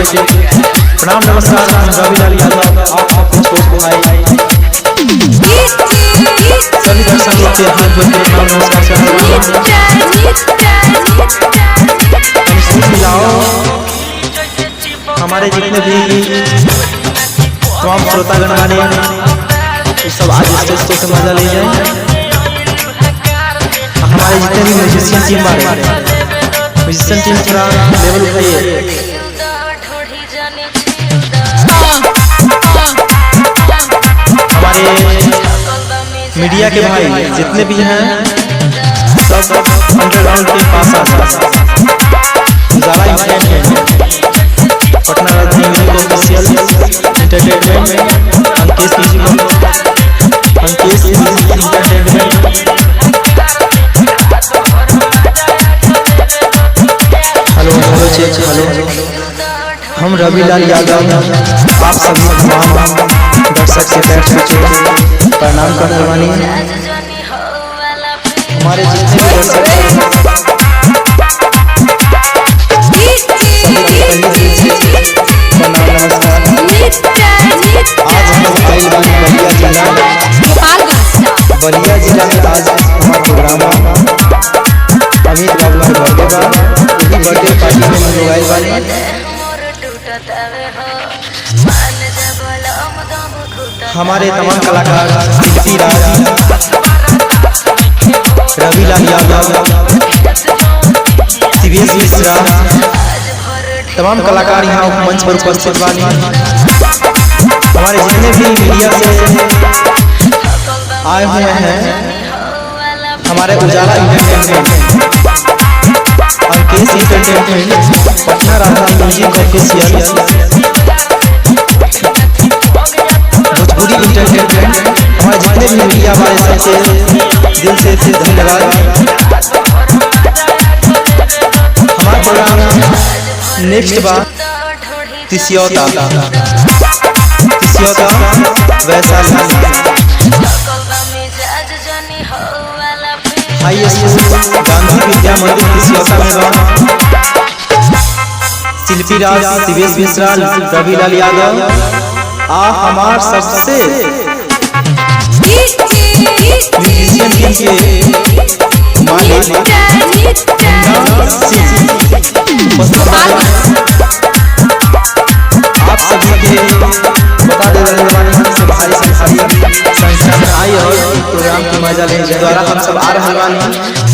प्रणाम नमस्कार। रवि लाल यादव आप अपने छोट भाई सभी दर्शकों के हाथ जोड़ के प्रणाम नमस्कार मिलाओ। हमारे जितने भी तमाम श्रोतागण वाले सब आज स्टेज से मजा ले जाए। हमारे जितने भी म्यूजिशियन टीम वाले म्यूजिशियन टीम थोड़ा लेवल उठाइए। हमारे मीडिया के भाई जितने भी हैं सब अंडरग्राउंड के पास ज़्यादा entertainment Patna music official entertainment Ankesh music entertainment. Hello hello check hello. हम रवि लाल यादव आप सभी तमाम दर्शक से बैठ चुके प्रणाम करने वाली हमारे जितने भी दर्शक बलिया जिला में आज हमारा प्रोग्राम अमित बाबू का बर्थडे बा। यही बर्थडे पार्टी में मोबाइल वाले हमारे तमाम कलाकार शिल्पी राज रवि लाल यादव दिवेश मिश्रा तमाम कलाकार यहाँ मंच पर उपस्थित वाले हमारे जितने भी मीडिया से आए हुए हैं। हमारे उजाला एंटरटेनमेंट अंकेश एंटरटेनमेंट पटना राजधानी म्यूजिक ऑफिशियल भोजपुरी एंटरटेनमेंट हमारे जितने भी मीडिया वाले सबसे दिल से धन्यवाद। हमारा प्रोग्राम नेक्स्ट बार तिसियोता वैशाली हाई स्कूल गांधी विद्या मंदिर तिसियोता में बा। शिल्पी राज दिवेश मिश्रा रवि लाल यादव आ हमार सबसे म्यूजिशियन टीम के मालिक आप सभी के बता दे रहे संख्या में आई और प्रोग्राम की मजा लेने द्वारा हम सब आ रहे हैं।